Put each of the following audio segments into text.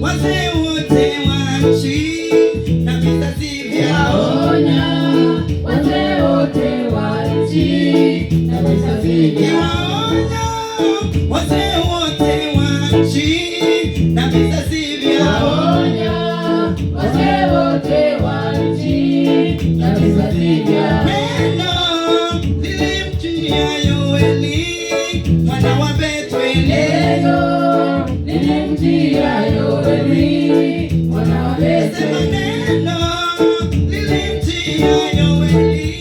Wazee wote wa nchi na vizazi vyao, wazee wote wa nchi na vizazi vyao, wazee wote wa nchi na vizazi vyao, wazee wote wa nchi na vizazi vyao. Neno lilimjia Yoeli mwana wa Bethueli, lilimjia Yoeli mwana wa Bethueli. Neno lilimjia Yoeli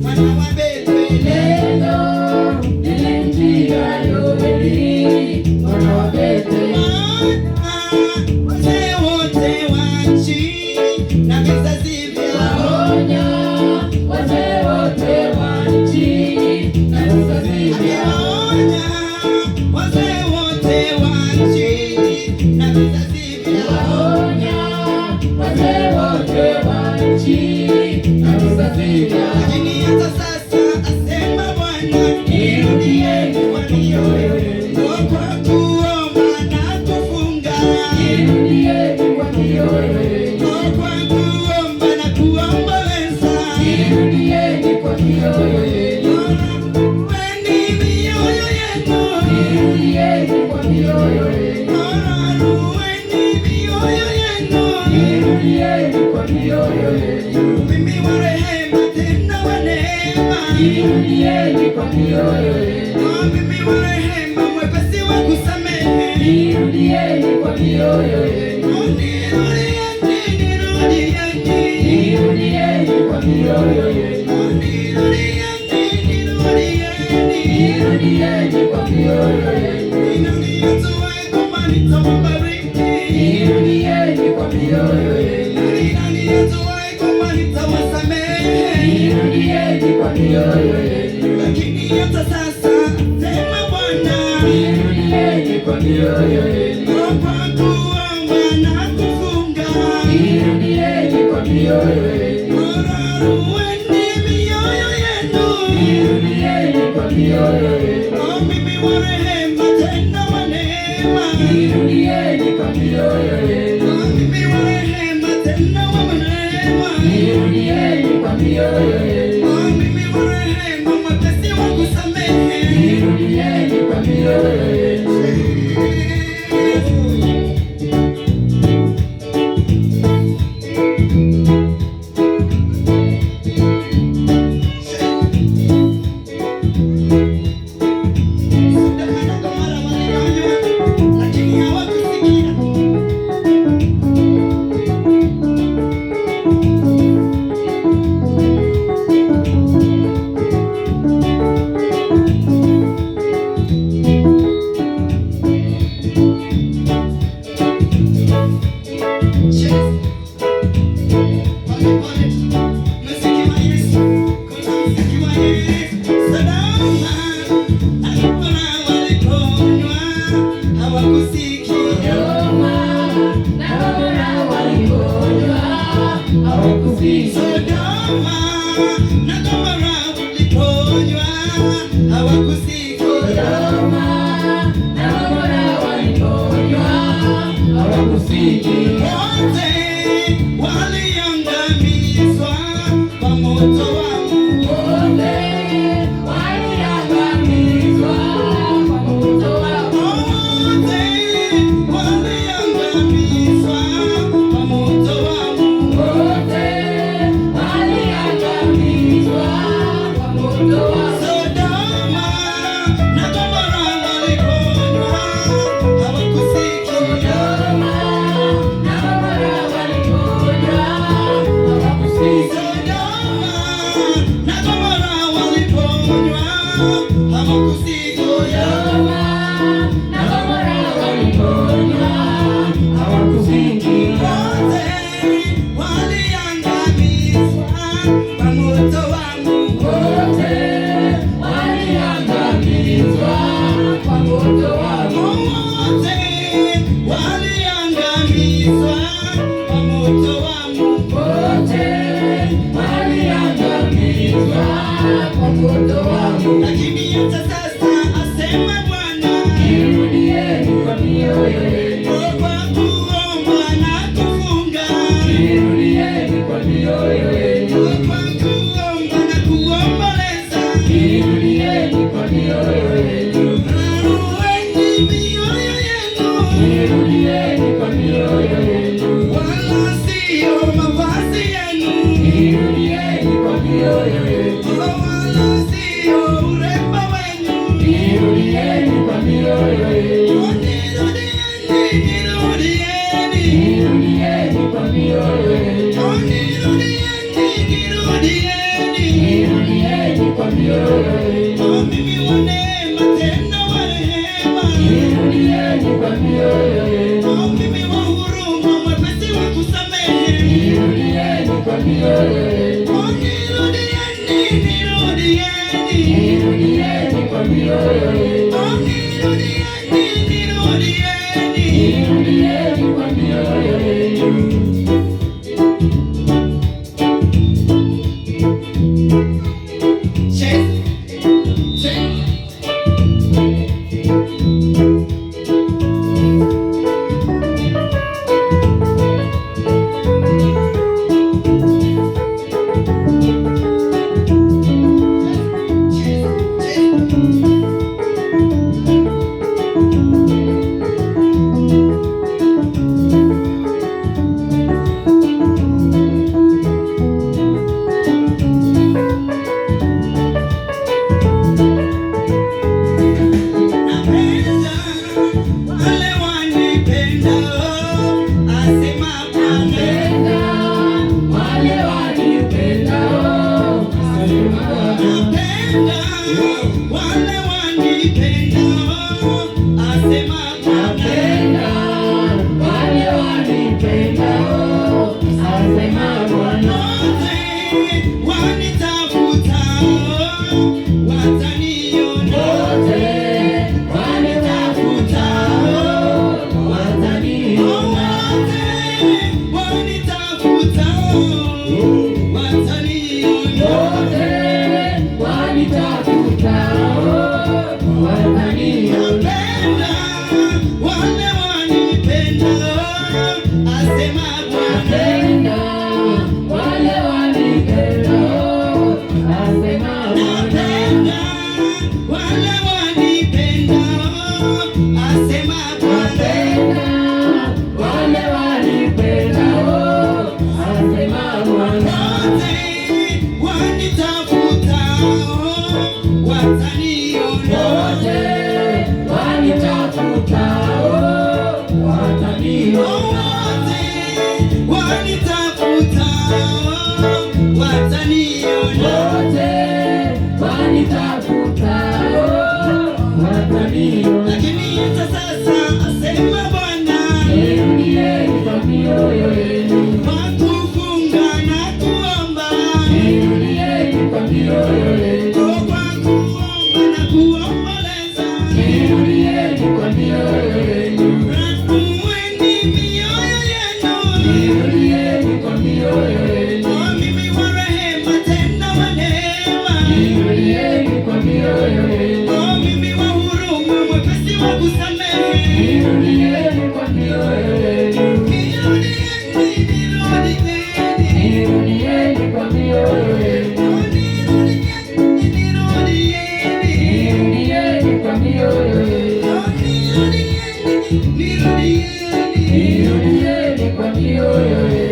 mwana wa Bethueli, neno lilimjia Yoeli mwana wa Bethueli. Wazee wote wa nchi na vizazi vyao, wazee wote wa nchi na vizazi vyao, wazee wote wa nchi na vizazi vyao, wazee wote wa nchi na vizazi vyao. Lakini hata sasa asema Bwana, nirudieni kwa mioyo yenu kwa kuomba na kufunga, nirudieni kwa mioyo yenu kwa kuomba na kuomboleza, nirudieni kwa mioyo yenu, rueni mioyo yenu, nirudieni kwa mioyo yenu, rueni mioyo yenu, nirudieni kwa mioyo yenu. Mimi wa rehema tena wa neema, nirudieni kwa mioyo yenu. Mimi wa rehema mwepesi wa kusamehe, nirudieni kwa mioyo yenu. Nirudieni, nirudieni, nirudieni kwa mioyo yenu. Nirudieni, nirudieni, nirudieni kwa mioyo yenu. Nilitoa kama nitawabariki, nirudieni kwa mioyo yenu. Nilitoa kama nitawasamehe, nirudieni kwa mioyo yenu. Lakini hata sasa sema Bwana, nirudieni kwa mioyo yenu kwa kuomba na kufunga, nirudieni kwa mioyo yenu, rueni mioyo yenu, nirudieni kwa mioyo yenu. Mimi wa rehema tena wa neema, nirudieni kwa mioyo yenu. Mimi wa rehema tena wa neema, nirudieni kwa mioyo yenu. Mimi wa rehema mwepesi wa kusamehe, nirudieni kwa mioyo yenu. Wow. kwa mtoto wangu, lakini hata sasa asema Bwana, nirudieni kwa mioyo yenu, kwa kuomba na kufunga, nirudieni kwa mioyo yenu, kwa kuomba na kuomboleza, nirudieni kwa mioyo yenu, rarueni mioyo yenu, nirudieni kwa mioyo yenu, wala sio mavazi yenu, nirudieni kwa mioyo yenu, wala sio urembo wenu, nirudieni kwa mioyo yenu, nirudieni, nirudieni, nirudieni kwa mioyo yenu, nirudieni, nirudieni, nirudieni kwa mioyo yenu, mimi wa neema tena wa rehema, nirudieni kwa mioyo yenu, mimi wa huruma mwepesi wa kusamehe, nirudieni kwa mioyo yenu, nirudieni, nirudieni, nirudieni kwa mioyo yenu, nirudieni, nirudieni, nirudieni kwa mioyo yenu. Chase, chase. Lakini hata sasa asema Bwana, nirudieni kwa mioyo yenu, kwa kufunga na kuomba, nirudieni kwa mioyo yenu, kwa kuomba na kuomboleza, nirudieni kwa mioyo yenu, rarueni mioyo yenu, nirudieni kwa mioyo yenu, mimi wa rehema tena wa neema, nirudieni kwa mioyo yenu, mimi wa huruma mwepesi wa kusamehe, nirudieni kwa mioyo yenu, nirudieni, nirudieni, nirudieni kwa mioyo yenu, nirudieni, nirudieni kwa mioyo yenu, nirudieni, nirudieni. nirudieni kwa mioyo yenu.